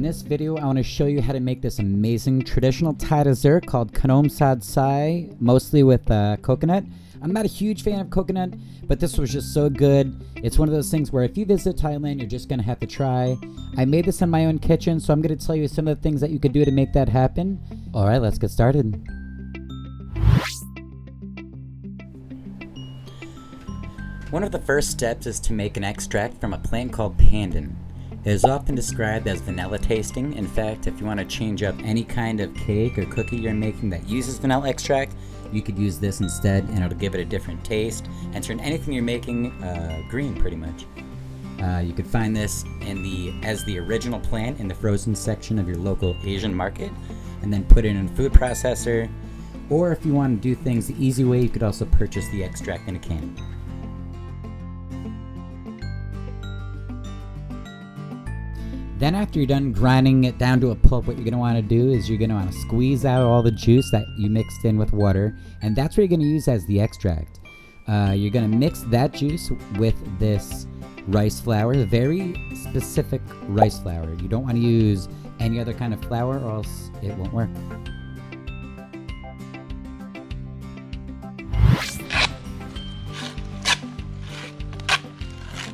In this video, I want to show you how to make this amazing traditional Thai dessert called Khanom Sod Sai, mostly with coconut. I'm not a huge fan of coconut, but this was just so good. It's one of those things where if you visit Thailand, you're just going to have to try. I made this in my own kitchen, so I'm going to tell you some of the things that you could do to make that happen. All right, let's get started. One of the first steps is to make an extract from a plant called pandan. It is often described as vanilla tasting. In fact, if you want to change up any kind of cake or cookie you're making that uses vanilla extract, you could use this instead and it'll give it a different taste and turn anything you're making green pretty much. You could find this as the original plant in the frozen section of your local Asian market and then put it in a food processor. Or if you want to do things the easy way, you could also purchase the extract in a can. Then after you're done grinding it down to a pulp, what you're going to want to do is you're going to want to squeeze out all the juice that you mixed in with water, and that's what you're going to use as the extract. You're going to mix that juice with this rice flour, very specific rice flour. You don't want to use any other kind of flour or else it won't work.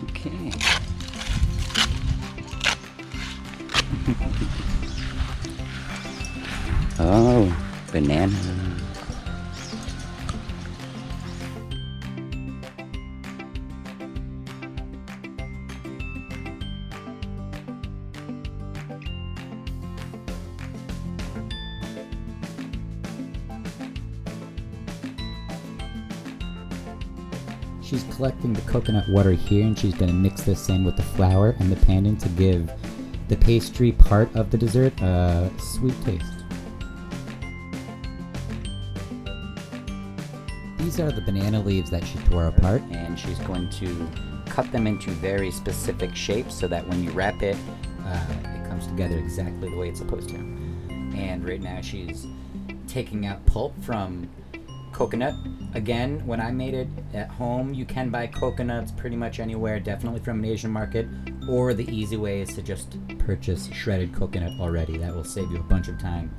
Okay. Oh, banana. She's collecting the coconut water here, and she's going to mix this in with the flour and the pandan to give the pastry part of the dessert a sweet taste. These are the banana leaves that she tore apart, and she's going to cut them into very specific shapes so that when you wrap it, it comes together exactly the way it's supposed to. And right now she's taking out pulp from coconut. Again, when I made it at home, you can buy coconuts pretty much anywhere, definitely from an Asian market, or the easy way is to just purchase shredded coconut already. That will save you a bunch of time.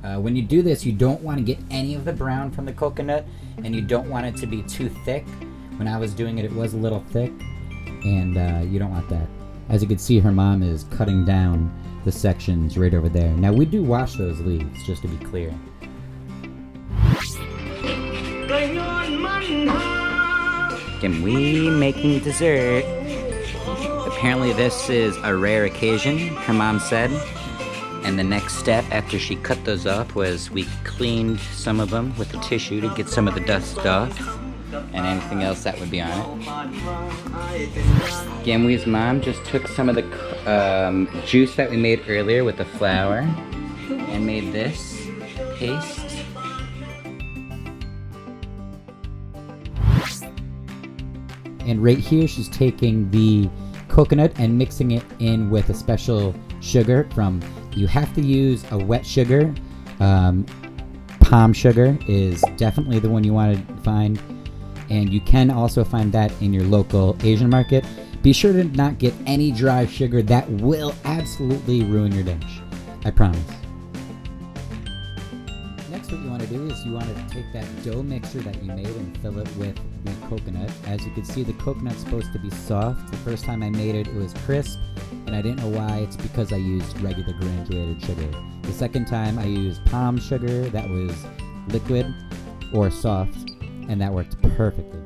When you do this, you don't want to get any of the brown from the coconut, and you don't want it to be too thick. When I was doing it, it was a little thick, and you don't want that. As you can see, her mom is cutting down the sections right over there. Now, we do wash those leaves, just to be clear. And we making dessert. Apparently this is a rare occasion, her mom said. And the next step after she cut those off was we cleaned some of them with a tissue to get some of the dust off and anything else that would be on it. Gamwee's mom just took some of the juice that we made earlier with the flour and made this paste. And right here she's taking the coconut and mixing it in with a special sugar from, you have to use a wet sugar. Palm sugar is definitely the one you want to find, and you can also find that in your local Asian market. Be sure to not get any dry sugar. That will absolutely ruin your dish, I promise. Next, what you want to do is you want to take that dough mixture that you made and fill it with the coconut. As you can see, the coconut's supposed to be soft. The first time I made it, it was crisp, and I didn't know why. It's because I used regular granulated sugar. The second time I used palm sugar that was liquid or soft, and that worked perfectly.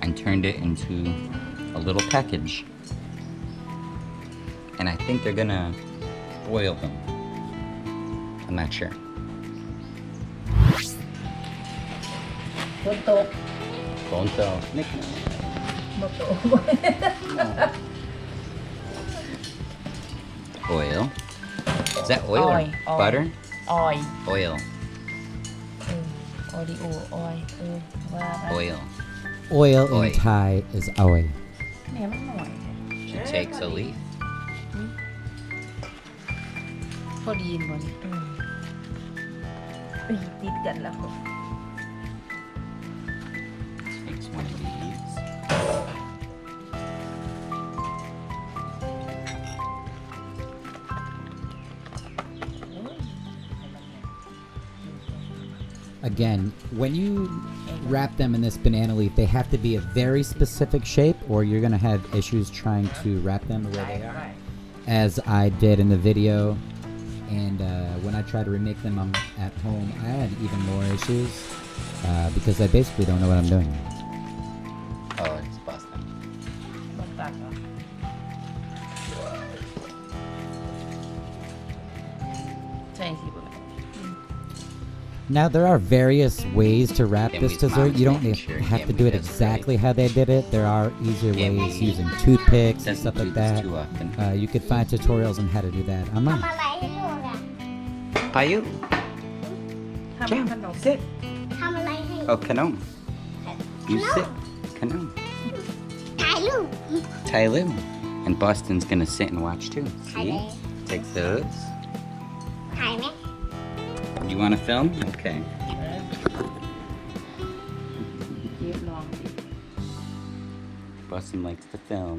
And turned it into a little package. And I think they're gonna boil them. I'm not sure. Bonto. Oil. Is that oil or butter? Oil. Oil. Oil. Oil in Thai is oil. She takes a leaf. พอดีหมดติดกันแล้ว Again, when you wrap them in this banana leaf, they have to be a very specific shape, or you're going to have issues trying to wrap them the way they are, as I did in the video. And when I try to remake them at home, I had even more issues because I basically don't know what I'm doing. Oh, it's Boston. Now, there are various ways to wrap Yeah, this we- dessert. Mom's You don't making sure have yeah, to we do it do this exactly right. how they did it. There are easier Yeah, we- ways using toothpicks and Doesn't stuff do like this that. too often. You could find tutorials on how to do that online. ทำอะไรให้ลูกอ่ะ Payu, ทำขนม sit. ทำอะไรให้ Oh, Khanom. You sit. Khanom. ถ่ายรูป Tyloo. And Boston's gonna sit and watch too. Tyler. See? Take those. ถ่ายไหม You want to film? Okay. เย็บลองสิ Boston likes to film.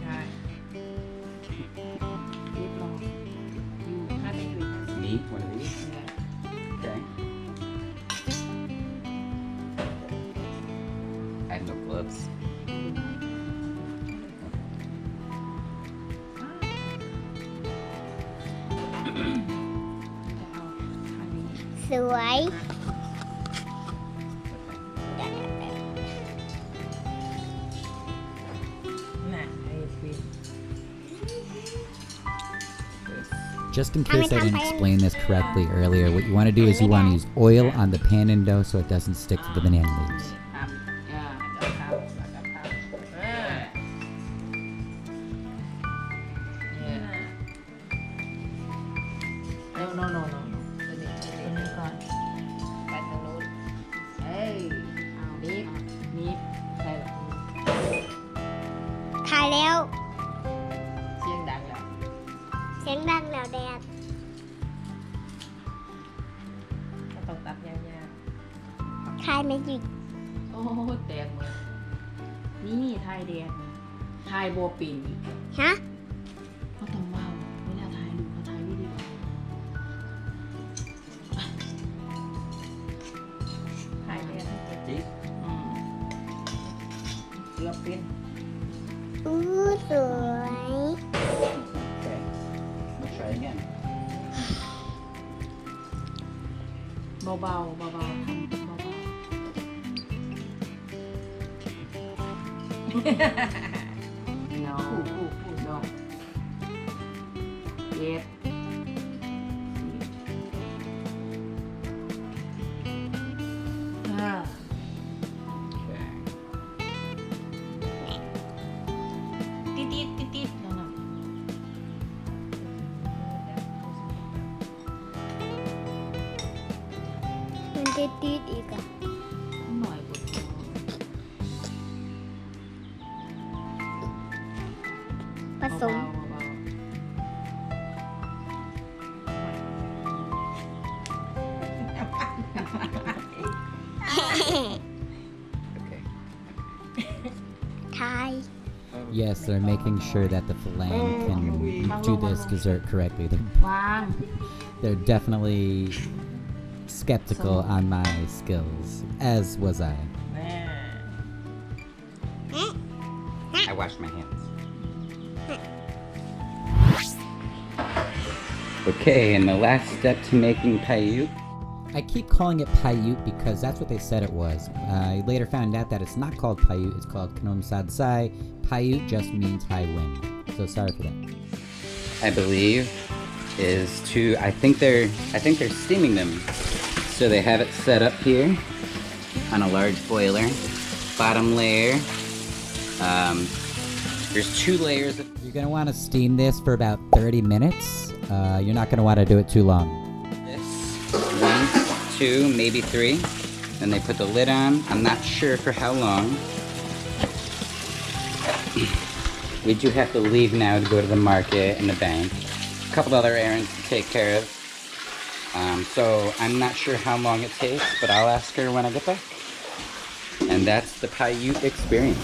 ได้เย็บลองอยู่ถ้าไม่อยู่ Neat. One of these. เนี่ย Okay. I have no gloves. จะเอาอันนี้ สวย น่ะไอ้ฟิล์ม Just in case I didn't explain this correctly earlier, what you want to do is you want to use oil on the pan and dough so it doesn't stick to the banana leaves. ทำแล้วทำแล้วทำเนี่ยno no no no no ตัวนี้ก่อนไปทางนู้นเอ้ยเอานี่ใส่หรอ ถ่ายแล้ว เสียงดังแล้ว เสียงดังแล้วแดด ก็ต้องตัดยาว ถ่ายไม่หยุด ๆโอ้แตกหมดนี่ทายแดงทายโบปินอีก ฮะ เขาต้องเมาเวลาถ่ายรูปเขาถ่ายวิดีโอถ่ายแดง See? เกือบเป็น อู้สวย Okay. We'll try again. เบาๆเบาๆทำเบาๆ no พูด no yes อ่า Okay. ติดนั่นน่ะ มันจะติดอีกอ่ะ หน่อยกว่า ผสม เบา Okay. ถ่าย Yes, they're making sure that the Falang can do this dessert correctly. วาง They're definitely skeptical on my skills, as was I. แม่ I wash my hands. Okay, and the last step to making payut. I keep calling it payut because that's what they said it was. I later found out that it's not called payut, it's called Khanom Sod Sai. Payut just means high wind. So sorry for that. I believe is to I think they're steaming them. So they have it set up here on a large boiler. Bottom layer. There's 2 layers of You're going to want to steam this for about 30 minutes. You're not going to want to do it too long. this. 1, 2, maybe 3. Then they put the lid on. I'm not sure for how long. We do have to leave now to go to the market and the bank. A couple other errands to take care of. So I'm not sure how long it takes, but I'll ask her when I get back. And that's the Paiute experience.